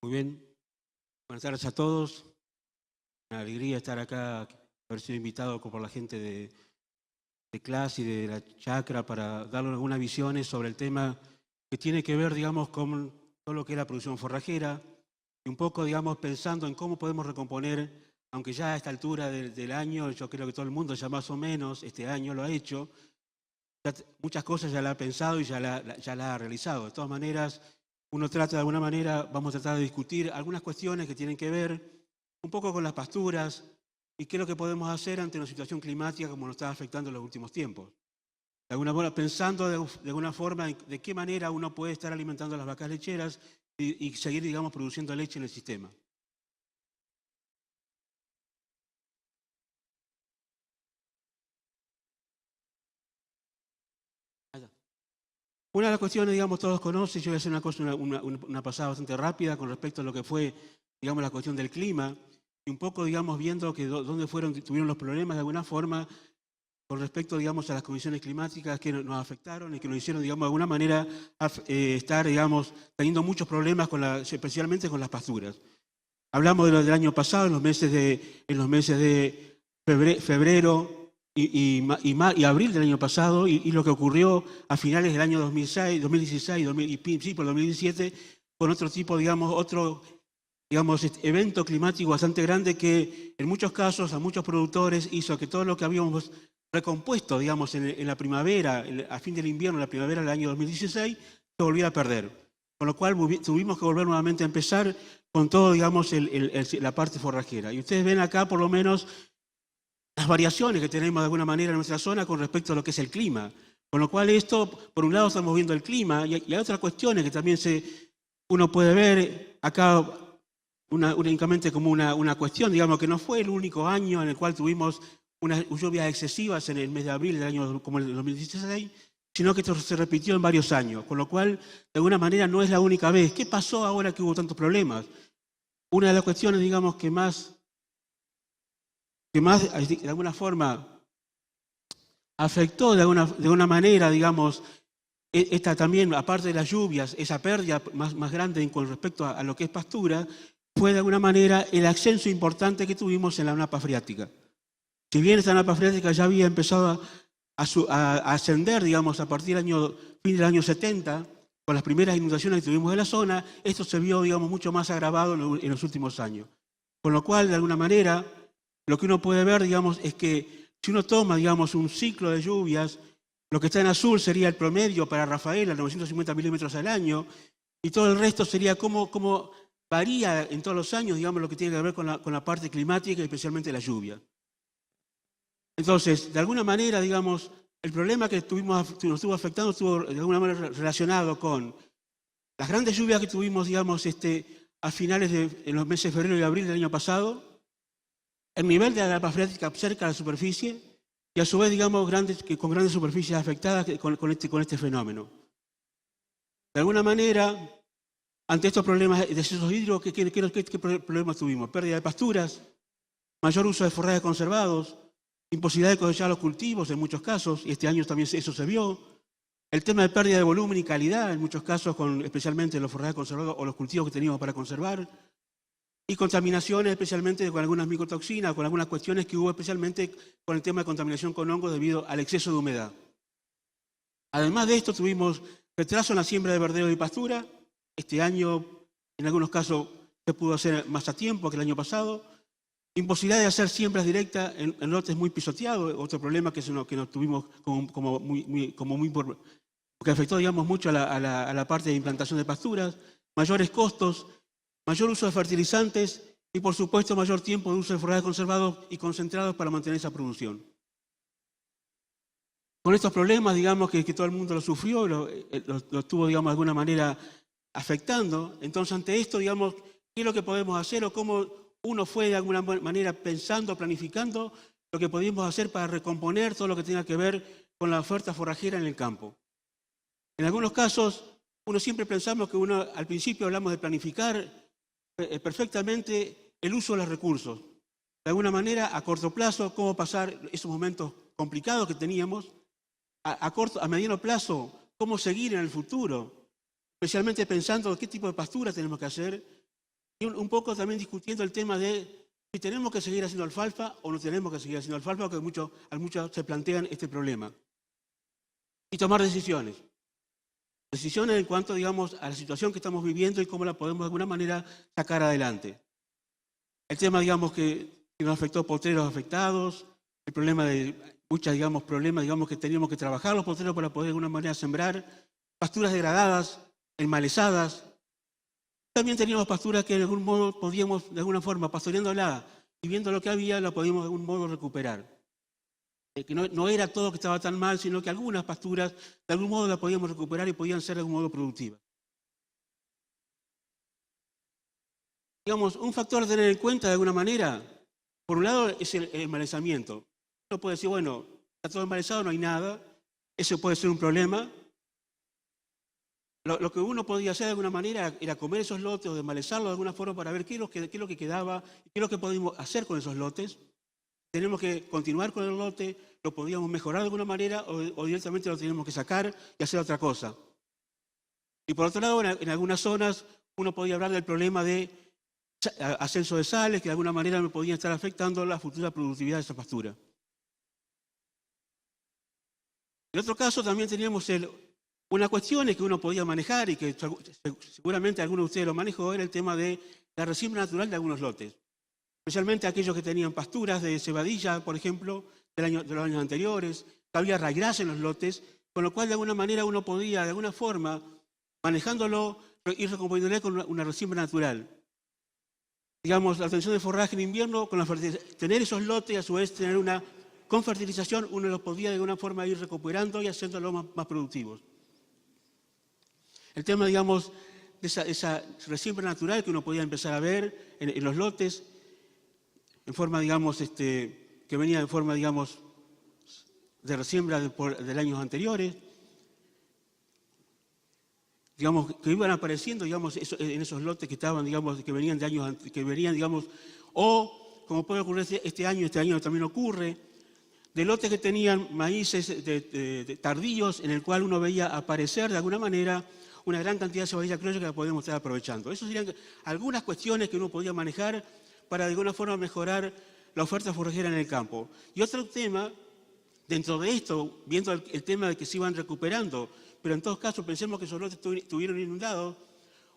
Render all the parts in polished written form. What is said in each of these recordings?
Muy bien, buenas tardes a todos. Una alegría estar acá, haber sido invitado por la gente de clase y de la chacra para darle algunas visiones sobre el tema que tiene que ver, digamos, con todo lo que es la producción forrajera y un poco, digamos, pensando en cómo podemos recomponer, aunque ya a esta altura del año, yo creo que todo el mundo ya más o menos este año lo ha hecho, muchas cosas ya la ha pensado y ya la ha realizado. De todas maneras, uno trata de alguna manera, vamos a tratar de discutir algunas cuestiones que tienen que ver un poco con las pasturas y qué es lo que podemos hacer ante una situación climática como nos está afectando en los últimos tiempos. De alguna forma, pensando de alguna forma de qué manera uno puede estar alimentando a las vacas lecheras y seguir, digamos, produciendo leche en el sistema. Una de las cuestiones, digamos, todos conocen, yo voy a hacer una pasada bastante rápida con respecto a lo que fue, digamos, la cuestión del clima, y un poco, digamos, viendo que dónde tuvieron los problemas de alguna forma con respecto, digamos, a las condiciones climáticas que nos afectaron y que nos hicieron, digamos, de alguna manera estar, digamos, teniendo muchos problemas, especialmente con las pasturas. Hablamos de lo del año pasado, en los meses de febrero y abril del año pasado, y lo que ocurrió a finales del año 2016 y principios del 2017, con otro tipo, digamos, evento climático bastante grande que en muchos casos a muchos productores hizo que todo lo que habíamos recompuesto, digamos, en la primavera, a fin del invierno, en la primavera del año 2016, se volviera a perder. Con lo cual tuvimos que volver nuevamente a empezar con todo, digamos, la parte forrajera. Y ustedes ven acá por lo menos las variaciones que tenemos de alguna manera en nuestra zona con respecto a lo que es el clima. Con lo cual esto, por un lado estamos viendo el clima y hay otras cuestiones que también uno puede ver acá únicamente como una cuestión, digamos, que no fue el único año en el cual tuvimos unas lluvias excesivas en el mes de abril del año como el 2016, sino que esto se repitió en varios años, con lo cual, de alguna manera, no es la única vez. ¿Qué pasó ahora que hubo tantos problemas? Una de las cuestiones, digamos, que más de alguna forma, afectó de alguna manera, digamos, esta también, aparte de las lluvias, esa pérdida más grande con respecto a lo que es pastura, fue de alguna manera el ascenso importante que tuvimos en la napa freática. Si bien esta napa freática ya había empezado a ascender, digamos, a partir del fin del año 70, con las primeras inundaciones que tuvimos en la zona, esto se vio, digamos, mucho más agravado en los últimos años. Con lo cual, de alguna manera, lo que uno puede ver, digamos, es que si uno toma, digamos, un ciclo de lluvias, lo que está en azul sería el promedio para Rafaela, 950 milímetros al año, y todo el resto sería cómo varía en todos los años, digamos, lo que tiene que ver con la parte climática y especialmente la lluvia. Entonces, de alguna manera, digamos, el problema que nos estuvo afectando estuvo de alguna manera relacionado con las grandes lluvias que tuvimos, digamos, a finales en los meses de febrero y abril del año pasado, el nivel de la napa freática cerca de la superficie y a su vez, digamos, con grandes superficies afectadas con este fenómeno. De alguna manera, ante estos problemas de excesos hídricos, ¿qué problemas tuvimos? Pérdida de pasturas, mayor uso de forrajes conservados, imposibilidad de cosechar los cultivos en muchos casos, y este año también eso se vio. El tema de pérdida de volumen y calidad, en muchos casos, especialmente los forrajes conservados o los cultivos que teníamos para conservar. Y contaminaciones, especialmente con algunas micotoxinas, con algunas cuestiones que hubo, especialmente con el tema de contaminación con hongos debido al exceso de humedad. Además de esto, tuvimos retraso en la siembra de verdeo y pastura. Este año, en algunos casos, se pudo hacer más a tiempo que el año pasado. Imposibilidad de hacer siembras directas en lotes muy pisoteados, otro problema que nos tuvimos que afectó, digamos, mucho a la parte de implantación de pasturas, mayores costos, mayor uso de fertilizantes y, por supuesto, mayor tiempo de uso de forrajes conservados y concentrados para mantener esa producción. Con estos problemas, digamos, que todo el mundo lo sufrió, lo estuvo, digamos, de alguna manera afectando. Entonces, ante esto, digamos, ¿qué es lo que podemos hacer o cómo uno fue de alguna manera pensando, planificando lo que podíamos hacer para recomponer todo lo que tenga que ver con la oferta forrajera en el campo? En algunos casos, uno siempre pensamos que al principio hablamos de planificar perfectamente el uso de los recursos. De alguna manera, a corto plazo, cómo pasar esos momentos complicados que teníamos. A mediano plazo, cómo seguir en el futuro, especialmente pensando qué tipo de pastura tenemos que hacer, Y un poco también discutiendo el tema de si tenemos que seguir haciendo alfalfa o no tenemos que seguir haciendo alfalfa, porque a muchos se plantean este problema. Y tomar decisiones. Decisiones en cuanto, digamos, a la situación que estamos viviendo y cómo la podemos de alguna manera sacar adelante. El tema, digamos, que nos afectó potreros afectados, el problema de muchos, digamos, problemas, digamos, que teníamos que trabajar los potreros para poder de alguna manera sembrar, pasturas degradadas, enmalezadas. También teníamos pasturas que de algún modo podíamos, de alguna forma, pastoreándola y viendo lo que había, la podíamos de algún modo recuperar. Que no era todo que estaba tan mal, sino que algunas pasturas de algún modo la podíamos recuperar y podían ser de algún modo productivas. Digamos, un factor a tener en cuenta de alguna manera, por un lado, es el enmalezamiento. Uno puede decir, bueno, está todo enmalezado, no hay nada, eso puede ser un problema. Lo que uno podía hacer de alguna manera era comer esos lotes o desmalezarlos de alguna forma para ver qué es lo que quedaba, qué es lo que podíamos hacer con esos lotes. Tenemos que continuar con el lote, lo podíamos mejorar de alguna manera o directamente lo teníamos que sacar y hacer otra cosa. Y por otro lado, en algunas zonas uno podía hablar del problema de ascenso de sales, que de alguna manera me podían estar afectando la futura productividad de esa pastura. En otro caso también teníamos una cuestión que uno podía manejar y que seguramente alguno de ustedes lo manejó, era el tema de la resiembra natural de algunos lotes. Especialmente aquellos que tenían pasturas de cebadilla, por ejemplo, de los años anteriores, que había raigras en los lotes, con lo cual de alguna manera uno podía, de alguna forma, manejándolo, ir recomponiéndole con una resiembra natural. Digamos, la obtención de forraje en invierno, tener esos lotes y a su vez tener con fertilización, uno los podía de alguna forma ir recuperando y haciéndolos más productivos. El tema, digamos, de esa resiembra natural que uno podía empezar a ver en los lotes, en forma, digamos, que venía en forma, digamos, de resiembra de años anteriores, digamos, que iban apareciendo, digamos, en esos lotes que estaban, digamos, que venían de años, digamos, o como puede ocurrir este año también ocurre, de lotes que tenían maíces tardíos, en el cual uno veía aparecer de alguna manera una gran cantidad de cebadilla criolla que la podemos estar aprovechando. Esas serían algunas cuestiones que uno podía manejar para de alguna forma mejorar la oferta forrajera en el campo. Y otro tema, dentro de esto, viendo el tema de que se iban recuperando, pero en todos casos pensemos que esos lotes estuvieron inundados,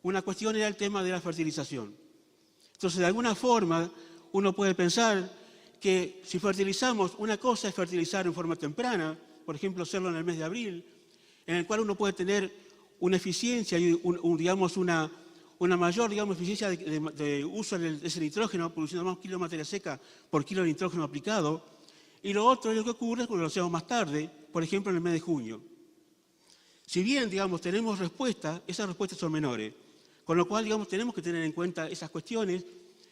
una cuestión era el tema de la fertilización. Entonces, de alguna forma, uno puede pensar que si fertilizamos, una cosa es fertilizar en forma temprana, por ejemplo, hacerlo en el mes de abril, en el cual uno puede tener una eficiencia y digamos, una mayor, digamos, eficiencia de uso de ese nitrógeno, produciendo más kilos de materia seca por kilo de nitrógeno aplicado. Y lo otro es lo que ocurre cuando lo hacemos más tarde, por ejemplo, en el mes de junio. Si bien, digamos, tenemos respuestas, esas respuestas son menores. Con lo cual, digamos, tenemos que tener en cuenta esas cuestiones,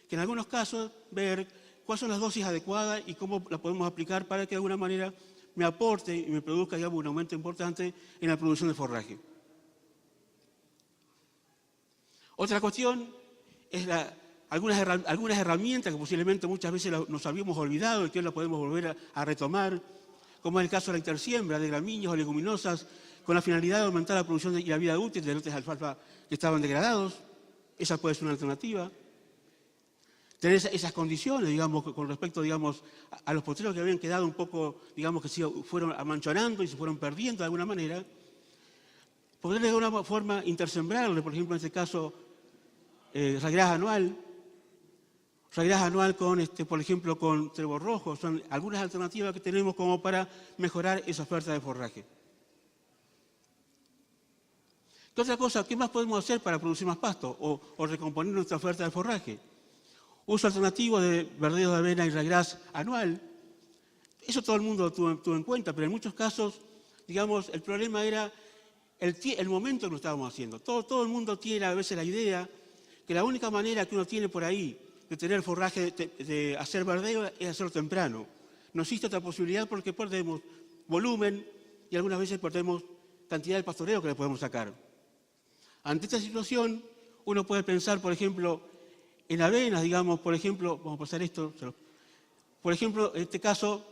que en algunos casos ver cuáles son las dosis adecuadas y cómo las podemos aplicar para que de alguna manera me aporte y me produzca, digamos, un aumento importante en la producción de forraje. Otra cuestión es algunas herramientas que posiblemente muchas veces nos habíamos olvidado y que hoy las podemos volver a retomar, como es el caso de la intersiembra de gramíneas o leguminosas, con la finalidad de aumentar la producción y la vida útil de lotes de alfalfa que estaban degradados. Esa puede ser una alternativa. Tener esas condiciones, digamos, con respecto, digamos, a los potreros que habían quedado un poco, digamos, que se fueron amanchonando y se fueron perdiendo de alguna manera. Poder de alguna forma intersembrarle, por ejemplo, en este caso, raigras anual con, por ejemplo, con trébol rojo. Son algunas alternativas que tenemos como para mejorar esa oferta de forraje. ¿Qué otra cosa? ¿Qué más podemos hacer para producir más pasto o recomponer nuestra oferta de forraje? Uso alternativo de verdeo de avena y raigras anual. Eso todo el mundo lo tuvo en cuenta, pero en muchos casos, digamos, el problema era el momento que lo estábamos haciendo. Todo el mundo tiene a veces la idea que la única manera que uno tiene por ahí de tener forraje, de hacer verdeo, es hacerlo temprano. No existe otra posibilidad porque perdemos volumen y algunas veces perdemos cantidad de pastoreo que le podemos sacar. Ante esta situación, uno puede pensar, por ejemplo, en avenas, digamos, por ejemplo, vamos a pasar esto, por ejemplo, en este caso,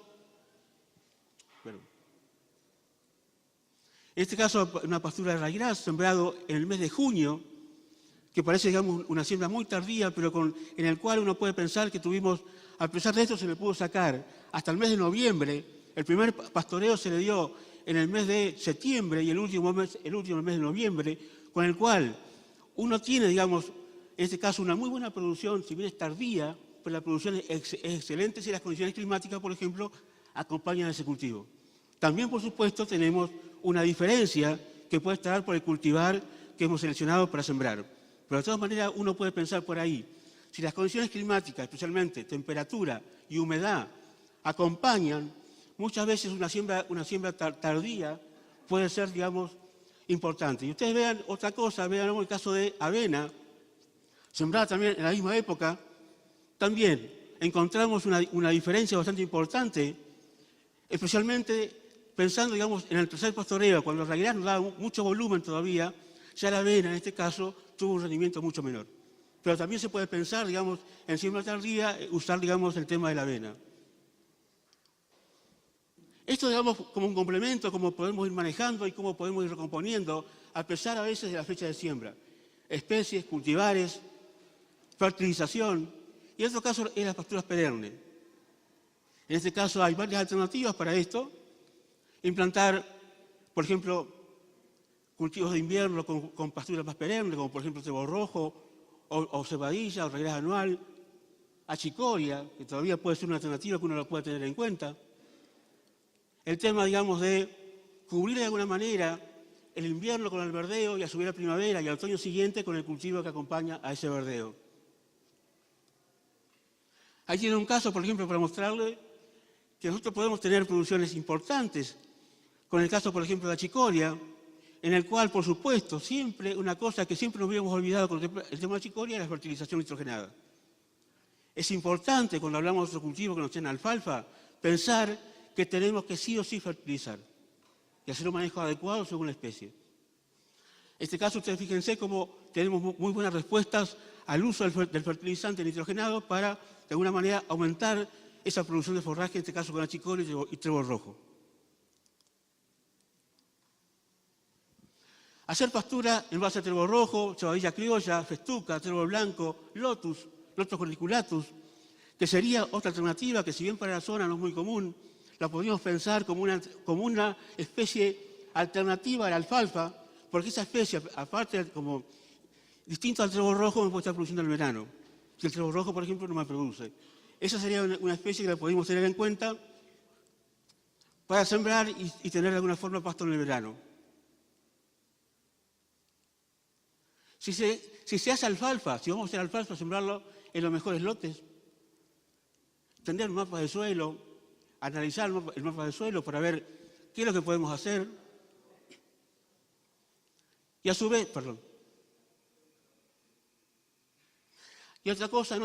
una pastura de raigras sembrado en el mes de junio, que parece, digamos, una siembra muy tardía, pero en el cual uno puede pensar que tuvimos, a pesar de esto, se le pudo sacar hasta el mes de noviembre. El primer pastoreo se le dio en el mes de septiembre y el último mes de noviembre, con el cual uno tiene, digamos, en este caso, una muy buena producción, si bien es tardía, pero la producción es excelente si las condiciones climáticas, por ejemplo, acompañan ese cultivo. También, por supuesto, tenemos una diferencia que puede estar por el cultivar que hemos seleccionado para sembrar. Pero de todas maneras, uno puede pensar por ahí, si las condiciones climáticas, especialmente temperatura y humedad, acompañan, muchas veces una siembra tardía puede ser, digamos, importante. Y ustedes vean otra cosa, vean el caso de avena, sembrada también en la misma época, también encontramos una diferencia bastante importante, especialmente pensando, digamos, en el tercer pastoreo, cuando en realidad nos da mucho volumen todavía, ya la avena en este caso tuvo un rendimiento mucho menor. Pero también se puede pensar, digamos, en siembra tardía, usar, digamos, el tema de la avena. Esto, digamos, como un complemento, cómo podemos ir manejando y cómo podemos ir recomponiendo, a pesar a veces de la fecha de siembra. Especies, cultivares, fertilización, y en otro caso es las pasturas perennes. En este caso hay varias alternativas para esto. Implantar, por ejemplo, cultivos de invierno con pasturas más perennes, como por ejemplo cebo rojo, o cebadilla, o reglas anual, achicoria, que todavía puede ser una alternativa que uno lo puede tener en cuenta. El tema, digamos, de cubrir de alguna manera el invierno con el verdeo y a subir la primavera y al otoño siguiente con el cultivo que acompaña a ese verdeo. Ahí tiene un caso, por ejemplo, para mostrarle que nosotros podemos tener producciones importantes, con el caso, por ejemplo, de la achicoria, en el cual, por supuesto, siempre una cosa que siempre nos habíamos olvidado con el tema de la achicoria es la fertilización nitrogenada. Es importante, cuando hablamos de otro cultivo que nos tiene alfalfa, pensar que tenemos que sí o sí fertilizar y hacer un manejo adecuado según la especie. En este caso, ustedes fíjense cómo tenemos muy buenas respuestas al uso del fertilizante nitrogenado para, de alguna manera, aumentar esa producción de forraje, en este caso con achicoria y trébol rojo. Hacer pastura en base a trébol rojo, cebadilla criolla, festuca, trébol blanco, lotus corniculatus, que sería otra alternativa que, si bien para la zona no es muy común, la podríamos pensar como una especie alternativa a la alfalfa, porque esa especie, aparte, como distinto al trébol rojo, me puede estar produciendo en el verano. Si el trébol rojo, por ejemplo, no me produce. Esa sería una especie que la podemos tener en cuenta para sembrar y tener de alguna forma pasto en el verano. Si se hace alfalfa, si vamos a hacer alfalfa, sembrarlo en los mejores lotes, tener un mapa de suelo, analizar el mapa de suelo para ver qué es lo que podemos hacer. Y a su vez, Y otra cosa es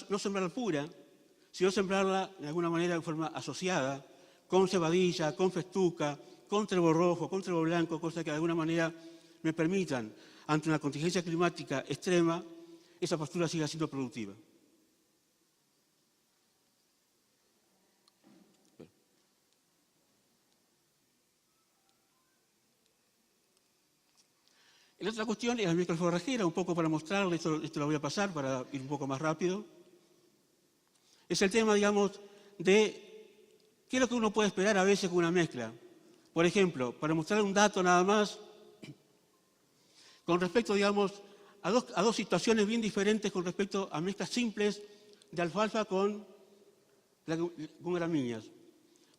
no sembrarla pura, sino sembrarla de alguna manera de forma asociada, con cebadilla, con festuca, con trébol rojo, con trébol blanco, cosas que de alguna manera me permitan, ante una contingencia climática extrema, esa pastura siga siendo productiva. La otra cuestión es la microforrajera, un poco para mostrarle, esto lo voy a pasar para ir un poco más rápido. Es el tema, digamos, de qué es lo que uno puede esperar a veces con una mezcla. Por ejemplo, para mostrar un dato nada más, con respecto, digamos, a dos situaciones bien diferentes con respecto a mezclas simples de alfalfa con gramíneas.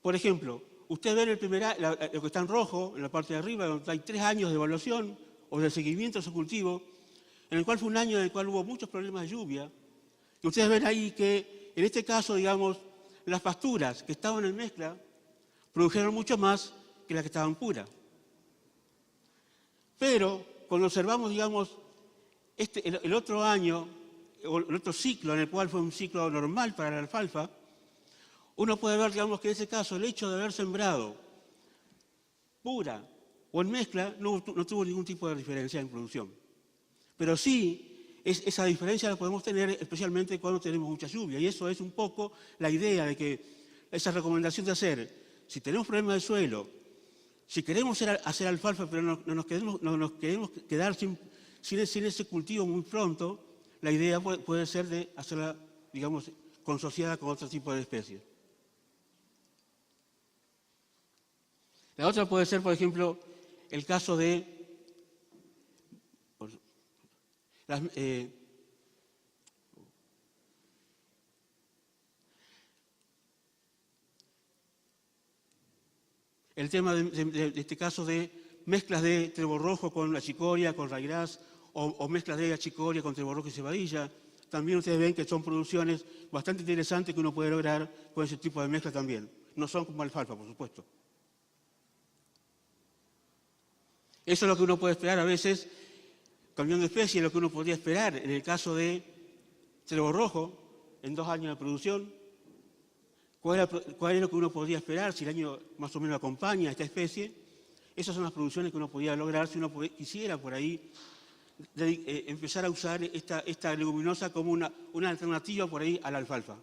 Por ejemplo, usted ve lo que está en rojo, en la parte de arriba, donde hay 3 años de evaluación o de seguimiento de su cultivo, en el cual fue un año en el cual hubo muchos problemas de lluvia. Y ustedes ven ahí que, en este caso, digamos, las pasturas que estaban en mezcla produjeron mucho más que las que estaban puras. Pero, cuando observamos, digamos, el otro año, o el otro ciclo, en el cual fue un ciclo normal para la alfalfa, uno puede ver, digamos, que en ese caso el hecho de haber sembrado pura o en mezcla no tuvo ningún tipo de diferencia en producción. Pero sí, esa diferencia la podemos tener especialmente cuando tenemos mucha lluvia. Y eso es un poco la idea de que esa recomendación de hacer, si tenemos problemas de suelo, si queremos hacer alfalfa pero no nos queremos quedar sin ese cultivo muy pronto, la idea puede ser de hacerla, digamos, consociada con otro tipo de especies. La otra puede ser, por ejemplo, el caso de el tema de este caso de mezclas de trébol rojo con achicoria, con ryegrass, o mezclas de achicoria con trébol rojo y cebadilla. También ustedes ven que son producciones bastante interesantes que uno puede lograr con ese tipo de mezcla también. No son como alfalfa, por supuesto. Eso es lo que uno puede esperar a veces, cambiando de especie, lo que uno podría esperar en el caso de trébol rojo, en 2 años de producción. ¿Cuál es lo que uno podría esperar si el año más o menos acompaña a esta especie? Esas son las producciones que uno podría lograr si uno quisiera por ahí empezar a usar esta leguminosa como una alternativa por ahí a la alfalfa.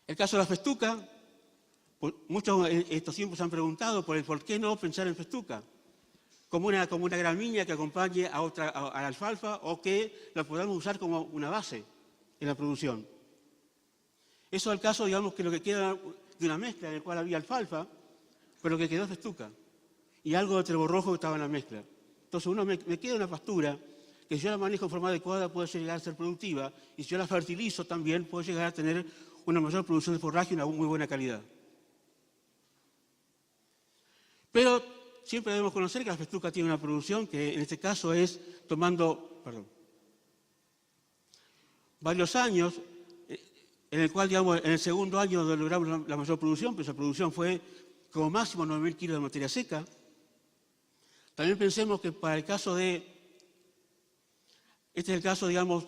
El caso de la festuca, muchos en estos tiempos han preguntado por qué no pensar en festuca, como una gramínea que acompañe a la alfalfa o que la podamos usar como una base en la producción. Eso es el caso, digamos, que lo que queda de una mezcla en la cual había alfalfa, pero que quedó festuca y algo de trébol rojo que estaba en la mezcla. Entonces me queda una pastura que si yo la manejo de forma adecuada puede llegar a ser productiva y si yo la fertilizo también puede llegar a tener una mayor producción de forraje y una muy buena calidad. Pero siempre debemos conocer que la festuca tiene una producción que en este caso es tomando varios años, en el cual, digamos, en el segundo año logramos la mayor producción, pues la producción fue como máximo 9.000 kilos de materia seca. También pensemos que para el caso este es el caso, digamos,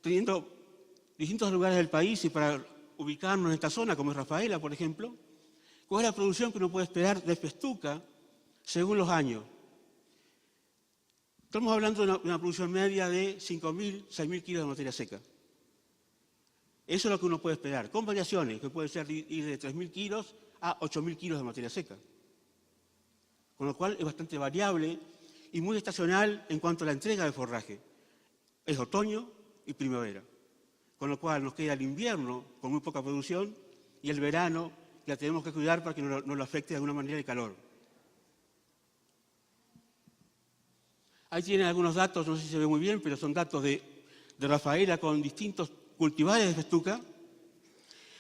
teniendo distintos lugares del país y para ubicarnos en esta zona, como es Rafaela, por ejemplo, ¿cuál es la producción que uno puede esperar de festuca según los años? Estamos hablando de una producción media de 5.000, 6.000 kilos de materia seca. Eso es lo que uno puede esperar, con variaciones, que puede ser ir de 3.000 kilos a 8.000 kilos de materia seca. Con lo cual es bastante variable y muy estacional en cuanto a la entrega de forraje. Es otoño y primavera. Con lo cual nos queda el invierno con muy poca producción y el verano la tenemos que cuidar para que no lo afecte de alguna manera el calor. Ahí tienen algunos datos, no sé si se ve muy bien, pero son datos de Rafaela con distintos cultivares de festuca,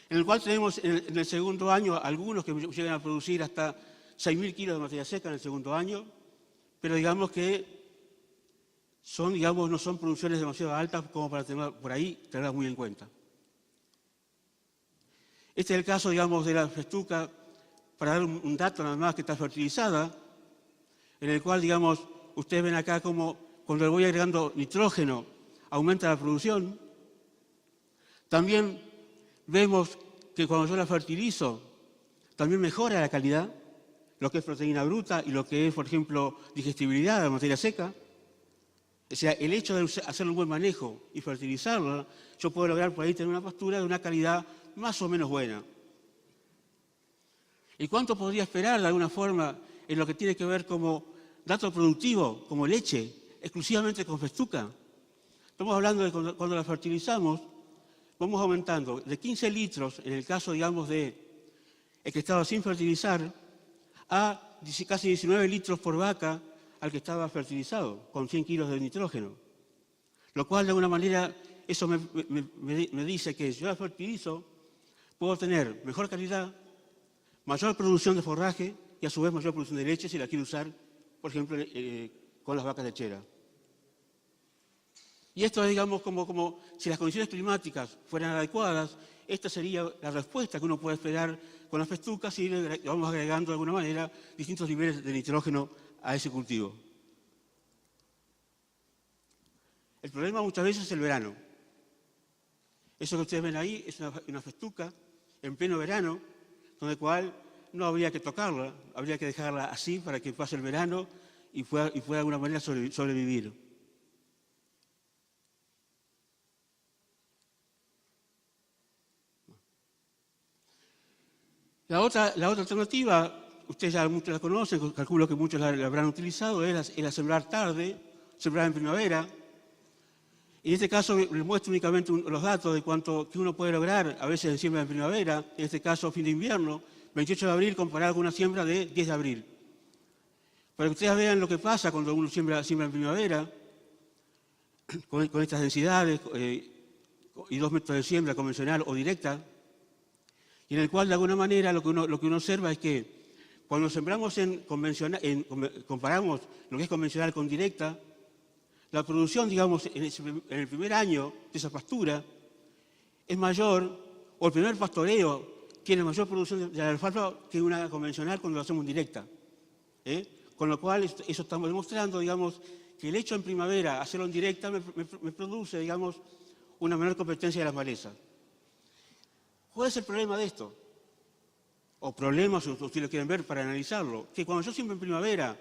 en el cual tenemos en el segundo año algunos que llegan a producir hasta 6.000 kilos de materia seca en el segundo año, pero digamos que no son producciones demasiado altas como para tener por ahí, tenerlas muy en cuenta. Este es el caso, digamos, de la festuca, para dar un dato nada más, que está fertilizada, en el cual, digamos, ustedes ven acá como cuando le voy agregando nitrógeno aumenta la producción. También vemos que cuando yo la fertilizo, también mejora la calidad, lo que es proteína bruta y lo que es, por ejemplo, digestibilidad de la materia seca. O sea, el hecho de hacer un buen manejo y fertilizarla, yo puedo lograr por ahí tener una pastura de una calidad más o menos buena. ¿Y cuánto podría esperar de alguna forma en lo que tiene que ver como dato productivo, como leche, exclusivamente con festuca? Estamos hablando de cuando la fertilizamos, vamos aumentando de 15 litros, en el caso, digamos, de el que estaba sin fertilizar, a casi 19 litros por vaca al que estaba fertilizado, con 100 kilos de nitrógeno. Lo cual, de alguna manera, eso me dice que si yo la fertilizo, puedo tener mejor calidad, mayor producción de forraje y, a su vez, mayor producción de leche si la quiero usar, por ejemplo, con las vacas lecheras. Y esto es, digamos, como si las condiciones climáticas fueran adecuadas, esta sería la respuesta que uno puede esperar con las festucas y le vamos agregando de alguna manera distintos niveles de nitrógeno a ese cultivo. El problema muchas veces es el verano. Eso que ustedes ven ahí es una festuca en pleno verano, donde cual no habría que tocarla, habría que dejarla así para que pase el verano y pueda de alguna manera sobrevivir. La otra alternativa, ustedes ya muchos la conocen, calculo que muchos la habrán utilizado, es la sembrar tarde, sembrar en primavera. En este caso les muestro únicamente los datos de cuánto que uno puede lograr, a veces en siembra en primavera, en este caso fin de invierno, 28 de abril comparado con una siembra de 10 de abril. Para que ustedes vean lo que pasa cuando uno siembra en primavera, con estas densidades y 2 métodos de siembra convencional o directa, y en el cual de alguna manera lo que uno observa es que cuando sembramos comparamos lo que es convencional con directa, la producción, digamos, en el primer año de esa pastura es mayor, o el primer pastoreo tiene mayor producción de alfalfa que una convencional cuando lo hacemos en directa. Con lo cual, eso estamos demostrando, digamos, que el hecho en primavera, hacerlo en directa, me produce, digamos, una menor competencia de las malezas. ¿Cuál es el problema de esto? O problemas, si ustedes lo quieren ver para analizarlo, que cuando yo siembro en primavera,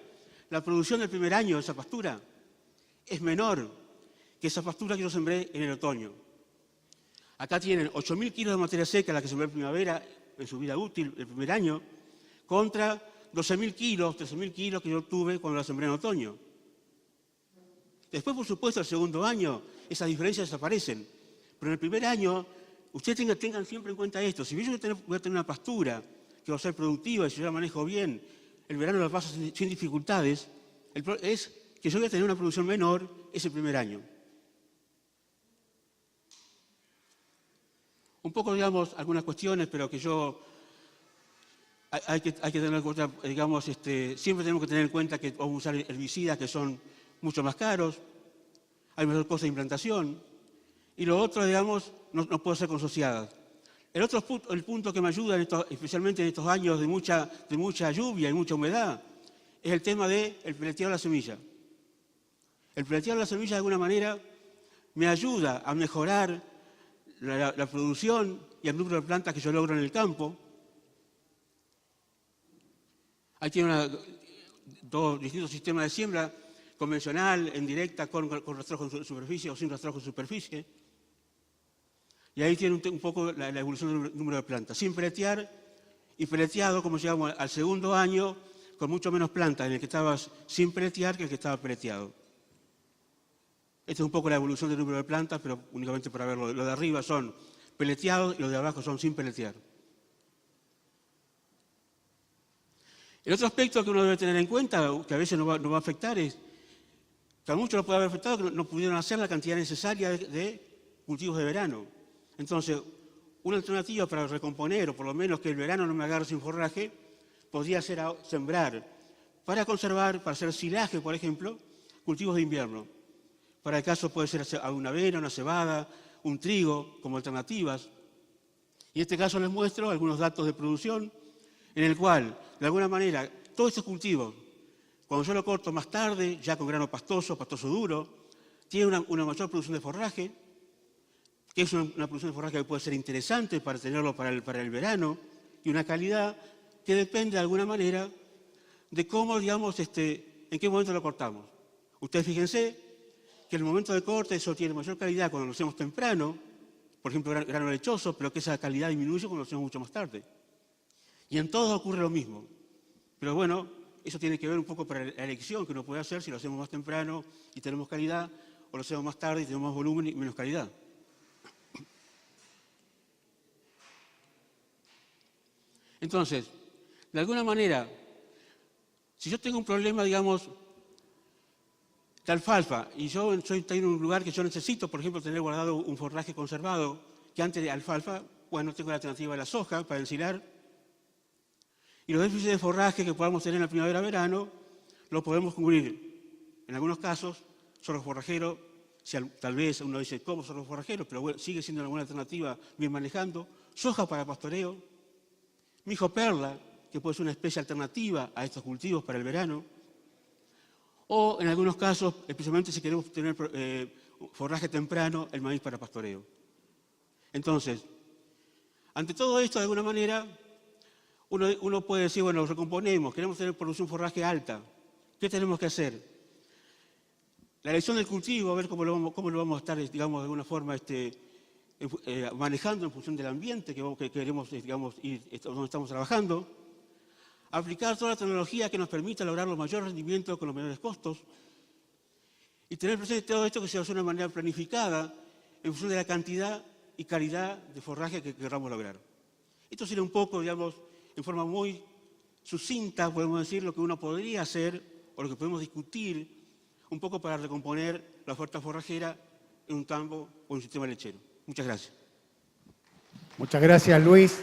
la producción del primer año de esa pastura es menor que esa pastura que yo sembré en el otoño. Acá tienen 8.000 kilos de materia seca, la que sembré en primavera, en su vida útil, el primer año, contra 12.000 kilos, 13.000 kilos que yo tuve cuando la sembré en otoño. Después, por supuesto, el segundo año, esas diferencias desaparecen. Pero en el primer año, ustedes tengan siempre en cuenta esto. Si yo voy a tener una pastura que va a ser productiva y si yo la manejo bien, el verano la paso sin dificultades, es que yo voy a tener una producción menor ese primer año. Un poco, digamos, algunas cuestiones, pero que hay que tener en cuenta, digamos, siempre tenemos que tener en cuenta que vamos a usar herbicidas que son mucho más caros, hay mejor costo de implantación, y lo otro, digamos, no puede ser consociadas. El punto que me ayuda, especialmente en estos años de mucha lluvia y mucha humedad, es el tema del peleteado de la semilla. El peleteado de la semilla, de alguna manera, me ayuda a mejorar la producción y el número de plantas que yo logro en el campo. Ahí tiene dos distintos sistemas de siembra, convencional, en directa, con rastrojo en superficie o sin rastrojo en superficie. Y ahí tiene un poco la evolución del número de plantas. Sin peletear y peleteado, como llegamos al segundo año, con mucho menos plantas en el que estabas sin peletear que el que estaba peleteado. Esta es un poco la evolución del número de plantas, pero únicamente para verlo. Lo de arriba son peleteados y los de abajo son sin peletear. El otro aspecto que uno debe tener en cuenta, que a veces nos va a afectar, es que a muchos nos puede haber afectado que no pudieron hacer la cantidad necesaria de cultivos de verano. Entonces, una alternativa para recomponer, o por lo menos que el verano no me agarre sin forraje, podría ser sembrar para conservar, para hacer silaje, por ejemplo, cultivos de invierno. Para el caso puede ser una avena, una cebada, un trigo, como alternativas. Y en este caso les muestro algunos datos de producción, en el cual, de alguna manera, todos estos cultivos, cuando yo lo corto más tarde, ya con grano pastoso duro, tiene una mayor producción de forraje, que es una producción de forraje que puede ser interesante para tenerlo para el verano, y una calidad que depende de alguna manera de cómo, digamos, en qué momento lo cortamos. Ustedes fíjense que el momento de corte eso tiene mayor calidad cuando lo hacemos temprano, por ejemplo, grano lechoso, pero que esa calidad disminuye cuando lo hacemos mucho más tarde. Y en todo ocurre lo mismo. Pero bueno, eso tiene que ver un poco para la elección que uno puede hacer si lo hacemos más temprano y tenemos calidad, o lo hacemos más tarde y tenemos más volumen y menos calidad. Entonces, de alguna manera, si yo tengo un problema, digamos, de alfalfa, y yo estoy en un lugar que yo necesito, por ejemplo, tener guardado un forraje conservado, que antes de alfalfa, bueno, tengo la alternativa de la soja para ensilar, y los déficits de forraje que podamos tener en la primavera-verano, los podemos cubrir, en algunos casos, sorgo forrajero, tal vez uno dice, ¿cómo sorgo forrajero? Pero bueno, sigue siendo una buena alternativa, bien manejando, soja para pastoreo, mijo perla, que puede ser una especie alternativa a estos cultivos para el verano, o en algunos casos, especialmente si queremos tener forraje temprano, el maíz para pastoreo. Entonces, ante todo esto, de alguna manera, uno puede decir, bueno, recomponemos, queremos tener producción forraje alta, ¿qué tenemos que hacer? La elección del cultivo, a ver cómo lo vamos a estar, digamos, de alguna forma manejando en función del ambiente que queremos, digamos, ir donde estamos trabajando. aplicar toda la tecnología que nos permita lograr los mayores rendimientos con los menores costos y tener presente todo esto que se hace de una manera planificada en función de la cantidad y calidad de forraje que queramos lograr. Esto sería un poco, digamos, en forma muy sucinta, podemos decir, lo que uno podría hacer o lo que podemos discutir un poco para recomponer la oferta forrajera en un campo o en un sistema lechero. Muchas gracias. Muchas gracias, Luis.